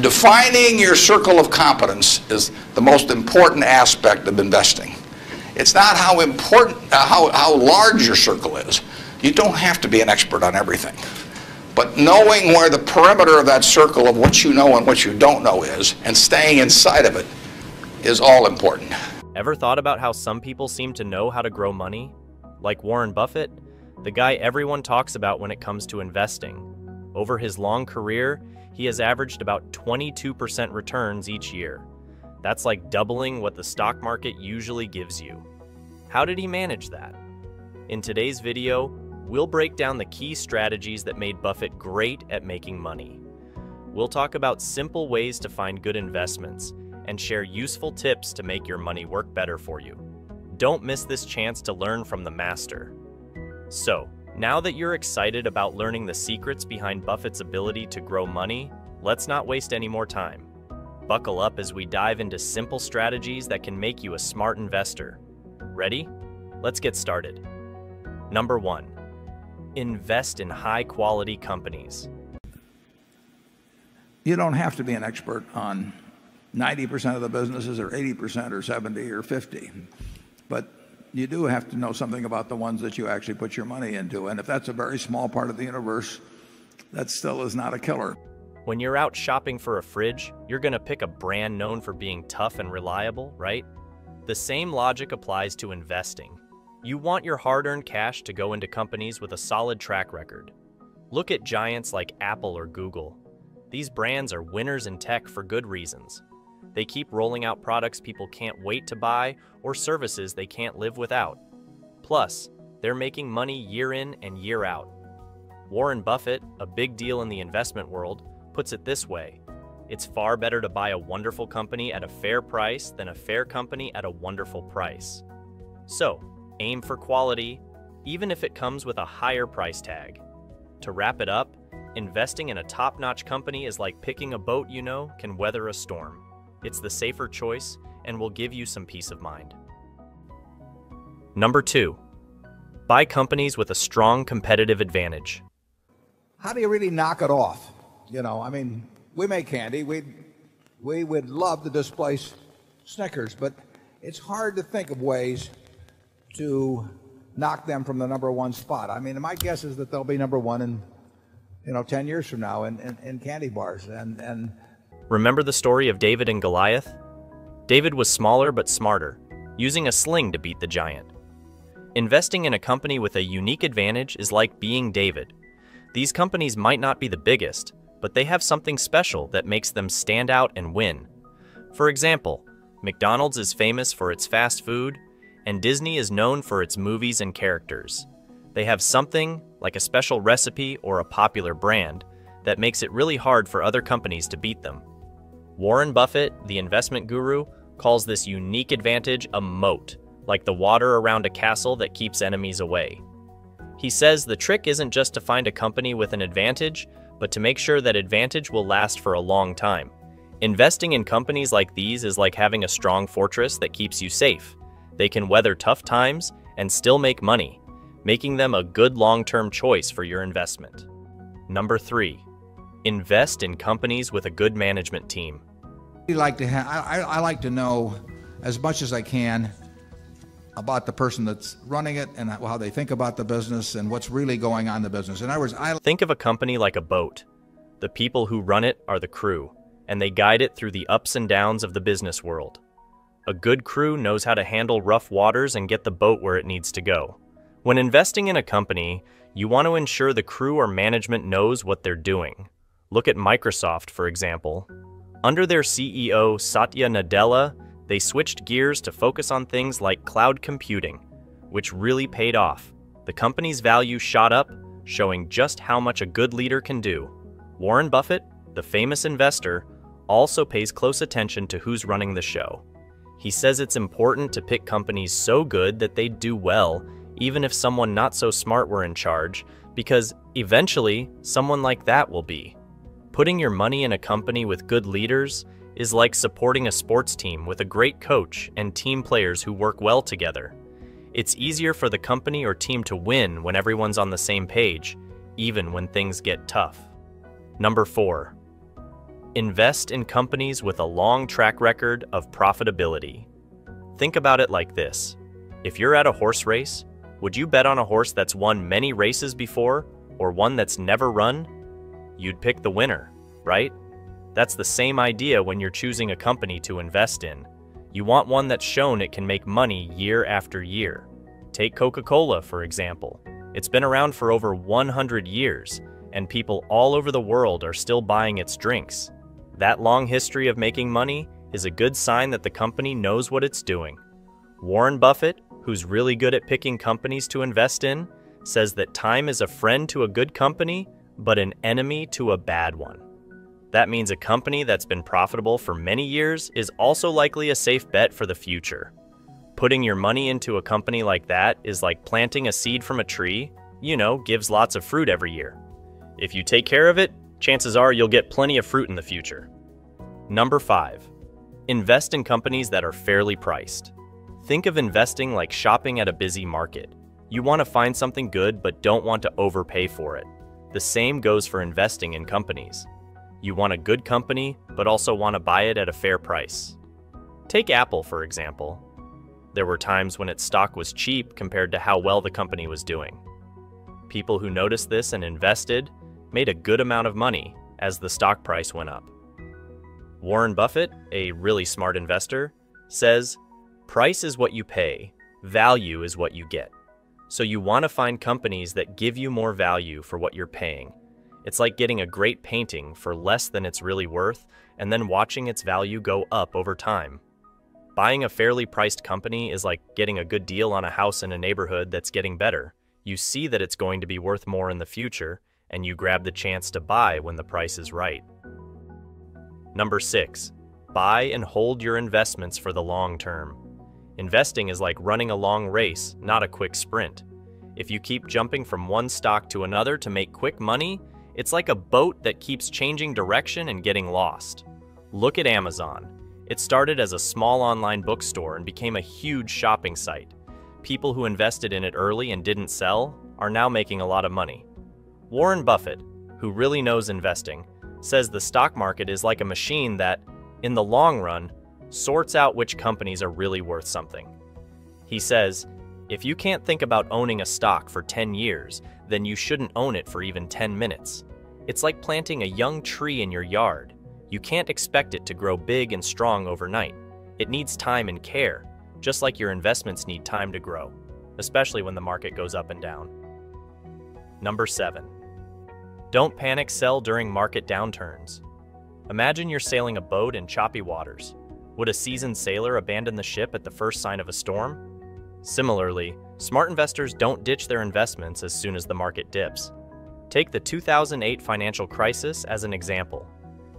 Defining your circle of competence is the most important aspect of investing. It's not how important, how large your circle is. You don't have to be an expert on everything. But knowing where the perimeter of that circle of what you know and what you don't know is, and staying inside of it, is all important. Ever thought about how some people seem to know how to grow money? Like Warren Buffett, the guy everyone talks about when it comes to investing. Over his long career, he has averaged about 22% returns each year. That's like doubling what the stock market usually gives you. How did he manage that? In today's video, we'll break down the key strategies that made Buffett great at making money. We'll talk about simple ways to find good investments and share useful tips to make your money work better for you. Don't miss this chance to learn from the master. So, now that you're excited about learning the secrets behind Buffett's ability to grow money, let's not waste any more time. Buckle up as we dive into simple strategies that can make you a smart investor. Ready? Let's get started. Number 1. Invest in high-quality companies. You don't have to be an expert on 90% of the businesses or 80% or 70 or 50. But you do have to know something about the ones that you actually put your money into. And if that's a very small part of the universe, that still is not a killer. When you're out shopping for a fridge, you're going to pick a brand known for being tough and reliable, right? The same logic applies to investing. You want your hard-earned cash to go into companies with a solid track record. Look at giants like Apple or Google. These brands are winners in tech for good reasons. They keep rolling out products people can't wait to buy or services they can't live without. Plus, they're making money year in and year out. Warren Buffett, a big deal in the investment world, puts it this way: it's far better to buy a wonderful company at a fair price than a fair company at a wonderful price. So, aim for quality, even if it comes with a higher price tag. To wrap it up, investing in a top-notch company is like picking a boat you know can weather a storm. It's the safer choice and will give you some peace of mind. Number 2. Buy companies with a strong competitive advantage. How do you really knock it off? I mean, we make candy. We would love to displace Snickers, but it's hard to think of ways to knock them from the #1 spot. I mean, my guess is that they'll be #1 in 10 years from now in candy bars. And Remember the story of David and Goliath? David was smaller but smarter, using a sling to beat the giant. Investing in a company with a unique advantage is like being David. These companies might not be the biggest, but they have something special that makes them stand out and win. For example, McDonald's is famous for its fast food, and Disney is known for its movies and characters. They have something, like a special recipe or a popular brand, that makes it really hard for other companies to beat them. Warren Buffett, the investment guru, calls this unique advantage a moat, like the water around a castle that keeps enemies away. He says the trick isn't just to find a company with an advantage, but to make sure that advantage will last for a long time. Investing in companies like these is like having a strong fortress that keeps you safe. They can weather tough times and still make money, making them a good long-term choice for your investment. Number 3. Invest in companies with a good management team. I like to know as much as I can about the person that's running it and how they think about the business and what's really going on in the business. In other words, Think of a company like a boat. The people who run it are the crew, and they guide it through the ups and downs of the business world. A good crew knows how to handle rough waters and get the boat where it needs to go. When investing in a company, you want to ensure the crew or management knows what they're doing. Look at Microsoft, for example. Under their CEO, Satya Nadella, they switched gears to focus on things like cloud computing, which really paid off. The company's value shot up, showing just how much a good leader can do. Warren Buffett, the famous investor, also pays close attention to who's running the show. He says it's important to pick companies so good that they do well, even if someone not so smart were in charge, because eventually someone like that will be. Putting your money in a company with good leaders is like supporting a sports team with a great coach and team players who work well together. It's easier for the company or team to win when everyone's on the same page, even when things get tough. Number 4. Invest in companies with a long track record of profitability. Think about it like this. If you're at a horse race, would you bet on a horse that's won many races before or one that's never run? You'd pick the winner, right? That's the same idea when you're choosing a company to invest in. You want one that's shown it can make money year after year. Take Coca-Cola, for example. It's been around for over 100 years, and people all over the world are still buying its drinks. That long history of making money is a good sign that the company knows what it's doing. Warren Buffett, who's really good at picking companies to invest in, says that time is a friend to a good company, but an enemy to a bad one. That means a company that's been profitable for many years is also likely a safe bet for the future. Putting your money into a company like that is like planting a seed from a tree, gives lots of fruit every year. If you take care of it, chances are you'll get plenty of fruit in the future. Number 5, invest in companies that are fairly priced. Think of investing like shopping at a busy market. You want to find something good but don't want to overpay for it. The same goes for investing in companies. You want a good company but also want to buy it at a fair price. Take Apple, for example. There were times when its stock was cheap compared to how well the company was doing. People who noticed this and invested made a good amount of money as the stock price went up. Warren Buffett, a really smart investor, says, "Price is what you pay, value is what you get." So you want to find companies that give you more value for what you're paying. It's like getting a great painting for less than it's really worth and then watching its value go up over time. Buying a fairly priced company is like getting a good deal on a house in a neighborhood that's getting better. You see that it's going to be worth more in the future, and you grab the chance to buy when the price is right. Number 6, buy and hold your investments for the long term. Investing is like running a long race, not a quick sprint. If you keep jumping from one stock to another to make quick money, it's like a boat that keeps changing direction and getting lost. Look at Amazon. It started as a small online bookstore and became a huge shopping site. People who invested in it early and didn't sell are now making a lot of money. Warren Buffett, who really knows investing, says the stock market is like a machine that, in the long run, sorts out which companies are really worth something. He says, if you can't think about owning a stock for 10 years, then you shouldn't own it for even 10 minutes. It's like planting a young tree in your yard. You can't expect it to grow big and strong overnight. It needs time and care, just like your investments need time to grow, especially when the market goes up and down. Number 7, don't panic sell during market downturns. Imagine you're sailing a boat in choppy waters. Would a seasoned sailor abandon the ship at the first sign of a storm? Similarly, smart investors don't ditch their investments as soon as the market dips. Take the 2008 financial crisis as an example.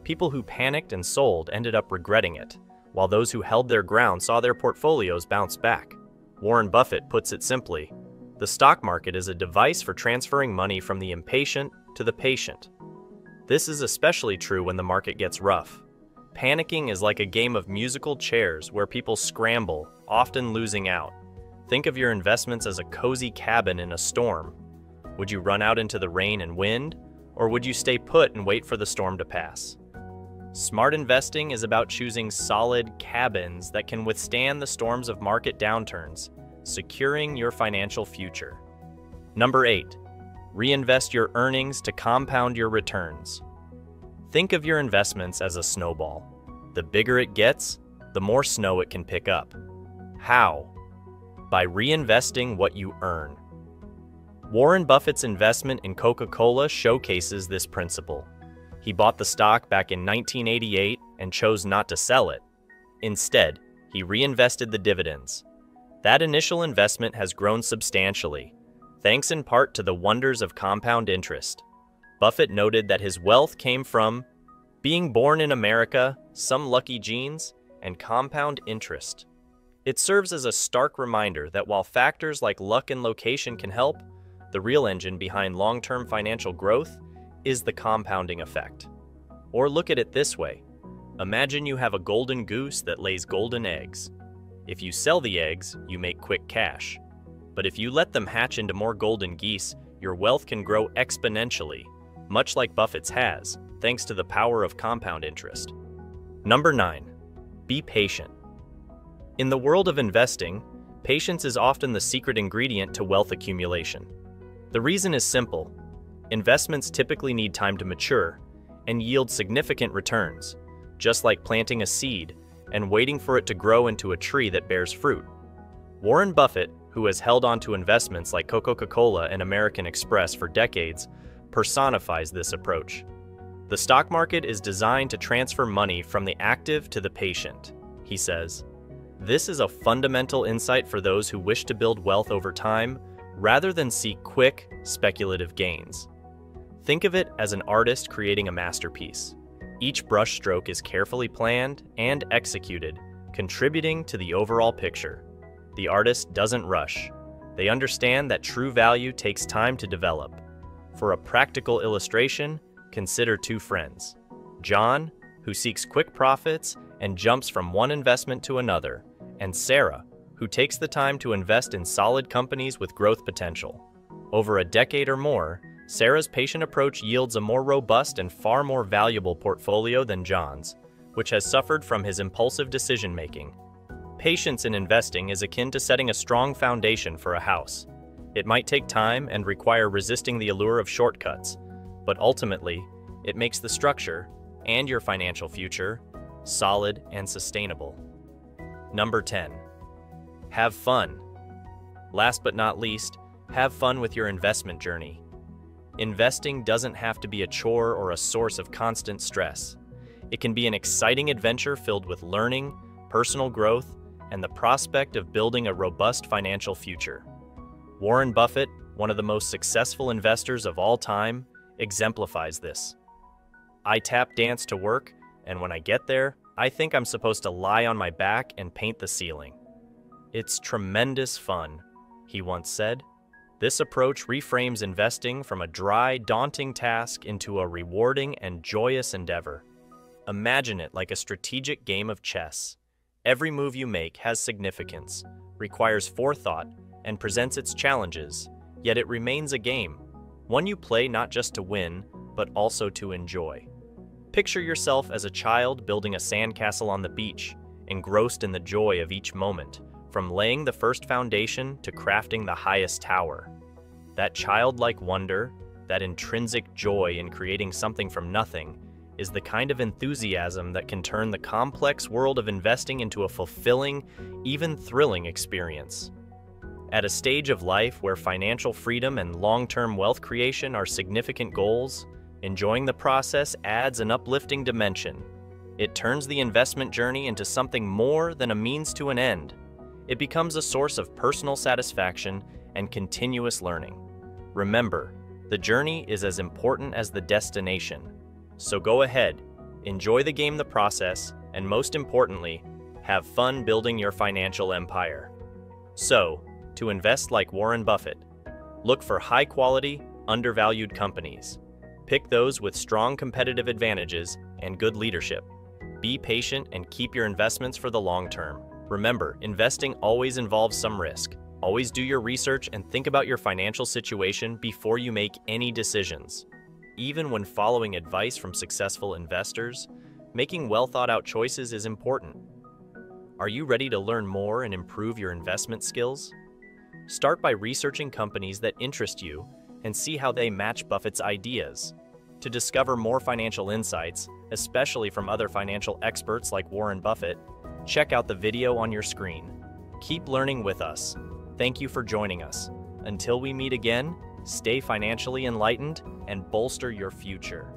People who panicked and sold ended up regretting it, while those who held their ground saw their portfolios bounce back. Warren Buffett puts it simply, the stock market is a device for transferring money from the impatient to the patient. This is especially true when the market gets rough. Panicking is like a game of musical chairs where people scramble, often losing out. Think of your investments as a cozy cabin in a storm. Would you run out into the rain and wind, or would you stay put and wait for the storm to pass? Smart investing is about choosing solid cabins that can withstand the storms of market downturns, securing your financial future. Number 8, reinvest your earnings to compound your returns. Think of your investments as a snowball. The bigger it gets, the more snow it can pick up. How? By reinvesting what you earn. Warren Buffett's investment in Coca-Cola showcases this principle. He bought the stock back in 1988 and chose not to sell it. Instead, he reinvested the dividends. That initial investment has grown substantially, thanks in part to the wonders of compound interest. Buffett noted that his wealth came from being born in America, some lucky genes, and compound interest. It serves as a stark reminder that while factors like luck and location can help, the real engine behind long-term financial growth is the compounding effect. Or look at it this way. Imagine you have a golden goose that lays golden eggs. If you sell the eggs, you make quick cash. But if you let them hatch into more golden geese, your wealth can grow exponentially, much like Buffett's has. thanks to the power of compound interest. Number 9. Be patient. In the world of investing, patience is often the secret ingredient to wealth accumulation. The reason is simple. Investments typically need time to mature and yield significant returns, just like planting a seed and waiting for it to grow into a tree that bears fruit. Warren Buffett, who has held on to investments like Coca-Cola and American Express for decades, personifies this approach. The stock market is designed to transfer money from the active to the patient, he says. This is a fundamental insight for those who wish to build wealth over time rather than seek quick, speculative gains. Think of it as an artist creating a masterpiece. Each brushstroke is carefully planned and executed, contributing to the overall picture. The artist doesn't rush. They understand that true value takes time to develop. For a practical illustration, consider two friends. John, who seeks quick profits and jumps from one investment to another, and Sarah, who takes the time to invest in solid companies with growth potential. Over a decade or more, Sarah's patient approach yields a more robust and far more valuable portfolio than John's, which has suffered from his impulsive decision-making. Patience in investing is akin to setting a strong foundation for a house. It might take time and require resisting the allure of shortcuts, but ultimately, it makes the structure and your financial future solid and sustainable. Number 10. Have fun. Last but not least, have fun with your investment journey. Investing doesn't have to be a chore or a source of constant stress. It can be an exciting adventure filled with learning, personal growth, and the prospect of building a robust financial future. Warren Buffett, one of the most successful investors of all time, exemplifies this. I tap dance to work, and when I get there, I think I'm supposed to lie on my back and paint the ceiling. It's tremendous fun, he once said. This approach reframes investing from a dry, daunting task into a rewarding and joyous endeavor. Imagine it like a strategic game of chess. Every move you make has significance, requires forethought, and presents its challenges, yet it remains a game, one you play not just to win, but also to enjoy. Picture yourself as a child building a sandcastle on the beach, engrossed in the joy of each moment, from laying the first foundation to crafting the highest tower. That childlike wonder, that intrinsic joy in creating something from nothing, is the kind of enthusiasm that can turn the complex world of investing into a fulfilling, even thrilling experience. At a stage of life where financial freedom and long-term wealth creation are significant goals, enjoying the process adds an uplifting dimension. It turns the investment journey into something more than a means to an end. It becomes a source of personal satisfaction and continuous learning. Remember, the journey is as important as the destination. So go ahead, enjoy the game, the process, and most importantly, have fun building your financial empire. So, to invest like Warren Buffett, look for high-quality, undervalued companies. Pick those with strong competitive advantages and good leadership. Be patient and keep your investments for the long term. Remember, investing always involves some risk. Always do your research and think about your financial situation before you make any decisions. Even when following advice from successful investors, making well-thought-out choices is important. Are you ready to learn more and improve your investment skills? Start by researching companies that interest you and see how they match Buffett's ideas. To discover more financial insights, especially from other financial experts like Warren Buffett, check out the video on your screen. Keep learning with us. Thank you for joining us. Until we meet again, stay financially enlightened and bolster your future.